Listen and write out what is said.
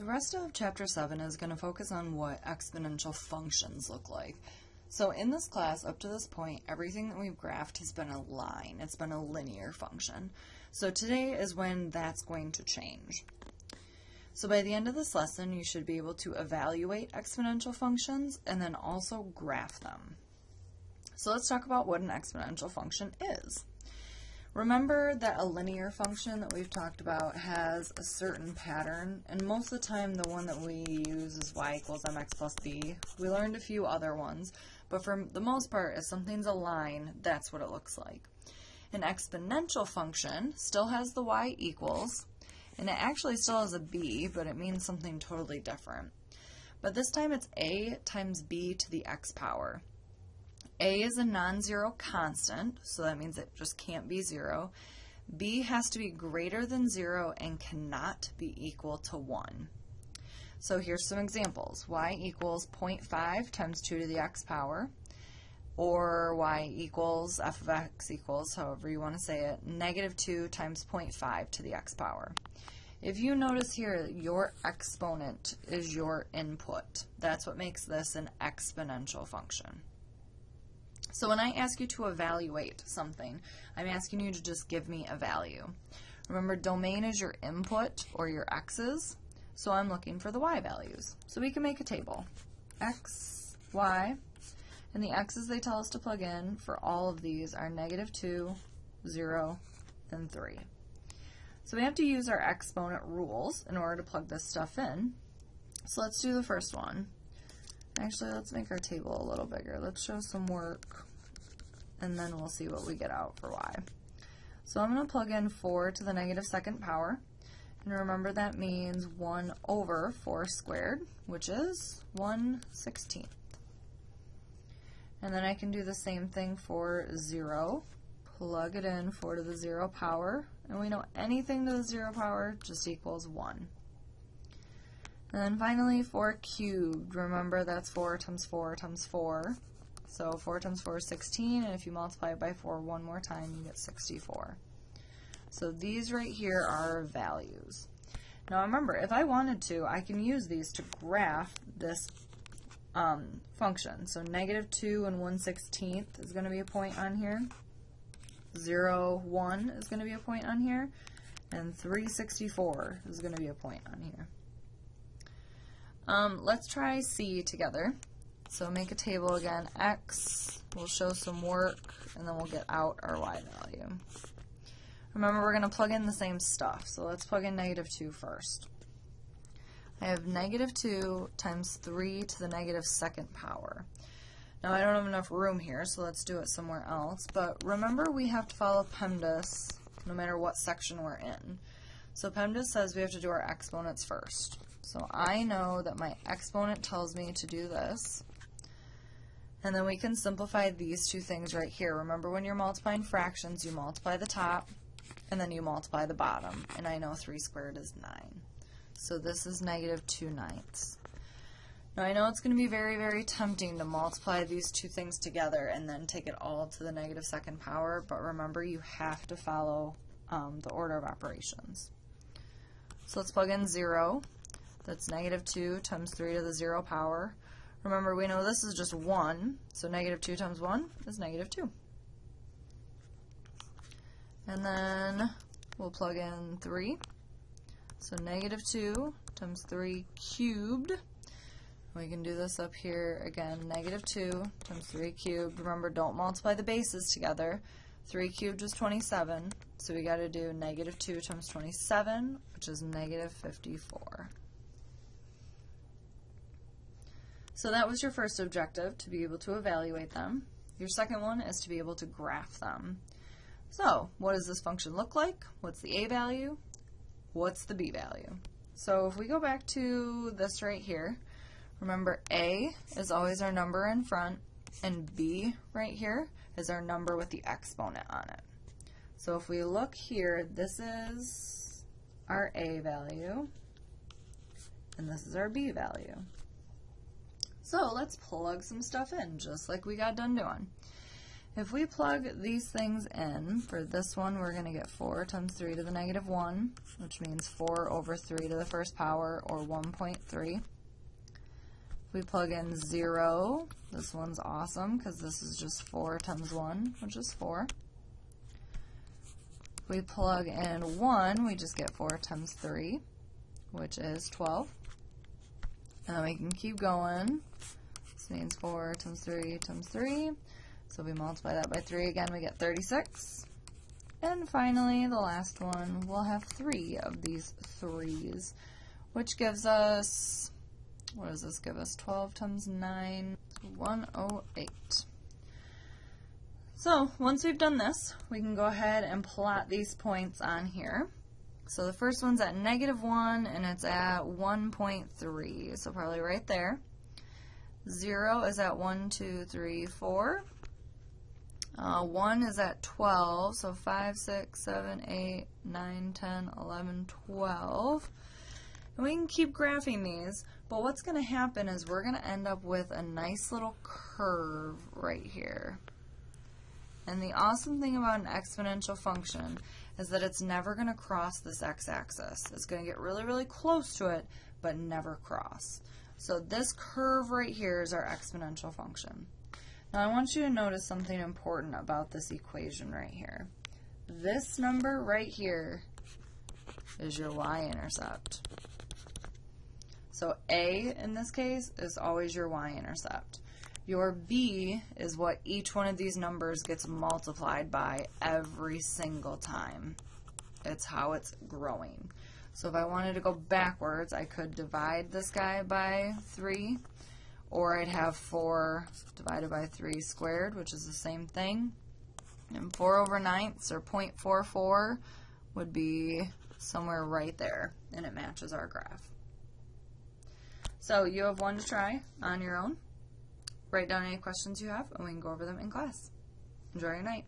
The rest of Chapter 7 is going to focus on what exponential functions look like. So in this class, up to this point, everything that we've graphed has been a line. It's been a linear function. So today is when that's going to change. So by the end of this lesson, you should be able to evaluate exponential functions and then also graph them. So let's talk about what an exponential function is. Remember that a linear function that we've talked about has a certain pattern, and most of the time the one that we use is y equals mx plus b. We learned a few other ones, but for the most part, if something's a line, that's what it looks like. An exponential function still has the y equals, and it actually still has a b, but it means something totally different. But this time it's a times b to the x power. A is a non-zero constant, so that means it just can't be 0. B has to be greater than 0 and cannot be equal to 1. So here's some examples. Y equals 0.5 times 2 to the x power, or y equals, f of x equals, however you want to say it, negative 2 times 0.5 to the x power. If you notice here, your exponent is your input. That's what makes this an exponential function. So when I ask you to evaluate something, I'm asking you to just give me a value. Remember, domain is your input or your x's, so I'm looking for the y values. So we can make a table. X, y, and the x's they tell us to plug in for all of these are negative 2, 0, and 3. So we have to use our exponent rules in order to plug this stuff in. So let's do the first one. Actually, let's make our table a little bigger. Let's show some work, and then we'll see what we get out for y. So I'm going to plug in 4 to the negative second power, and remember that means 1 over 4 squared, which is 1/16. And then I can do the same thing for 0. Plug it in 4 to the 0 power, and we know anything to the 0 power just equals 1. And then finally, 4 cubed. Remember, that's 4 times 4 times 4. So 4 times 4 is 16, and if you multiply it by 4 one more time, you get 64. So these right here are values. Now remember, if I wanted to, I can use these to graph this function. So negative 2 and 1/16 is going to be a point on here. 0, 1 is going to be a point on here. And 364 is going to be a point on here. Let's try C together. So make a table again. X, we'll show some work, and then we'll get out our y value. Remember, we're going to plug in the same stuff. So let's plug in negative 2 first. I have negative 2 times 3 to the negative second power. Now, I don't have enough room here, so let's do it somewhere else. But remember, we have to follow PEMDAS no matter what section we're in. So PEMDAS says we have to do our exponents first. So I know that my exponent tells me to do this. And then we can simplify these two things right here. Remember, when you're multiplying fractions, you multiply the top, and then you multiply the bottom. And I know 3 squared is 9. So this is negative 2/9. Now I know it's going to be very, very tempting to multiply these two things together and then take it all to the negative second power, but remember, you have to follow the order of operations. So let's plug in 0. That's negative 2 times 3 to the 0 power. Remember, we know this is just 1, so negative 2 times 1 is negative 2. And then we'll plug in 3. So negative 2 times 3 cubed. We can do this up here again, negative 2 times 3 cubed. Remember, don't multiply the bases together. 3 cubed is 27, so we got to do negative 2 times 27, which is negative 54. So that was your first objective, to be able to evaluate them. Your second one is to be able to graph them. So what does this function look like? What's the a value? What's the b value? So if we go back to this right here, remember, a is always our number in front, and b right here is our number with the exponent on it. So if we look here, this is our a value, and this is our b value. So let's plug some stuff in, just like we got done doing. If we plug these things in, for this one we're going to get 4 times 3 to the negative 1, which means 4 over 3 to the first power, or 1.3. If we plug in 0, this one's awesome because this is just 4 times 1, which is 4. If we plug in 1, we just get 4 times 3, which is 12. And then we can keep going. This means 4 times 3 times 3. So we multiply that by 3 again, we get 36. And finally, the last one, we'll have 3 of these 3's, which gives us, what does this give us? 12 times 9, 108. So once we've done this, we can go ahead and plot these points on here. So the first one's at negative 1, and it's at 1.3, so probably right there. 0 is at 1, 2, 3, 4. 1 is at 12, so 5, 6, 7, 8, 9, 10, 11, 12. And we can keep graphing these, but what's going to happen is we're going to end up with a nice little curve right here. And the awesome thing about an exponential function is that it's never going to cross this x-axis. It's going to get really, really close to it, but never cross. So this curve right here is our exponential function. Now I want you to notice something important about this equation right here. This number right here is your y-intercept. So A in this case is always your y-intercept. Your b is what each one of these numbers gets multiplied by every single time. It's how it's growing. So if I wanted to go backwards, I could divide this guy by 3, or I'd have 4 divided by 3 squared, which is the same thing. And 4 over 9ths, or 0.44, would be somewhere right there, and it matches our graph. So you have one to try on your own. Write down any questions you have, and we can go over them in class. Enjoy your night.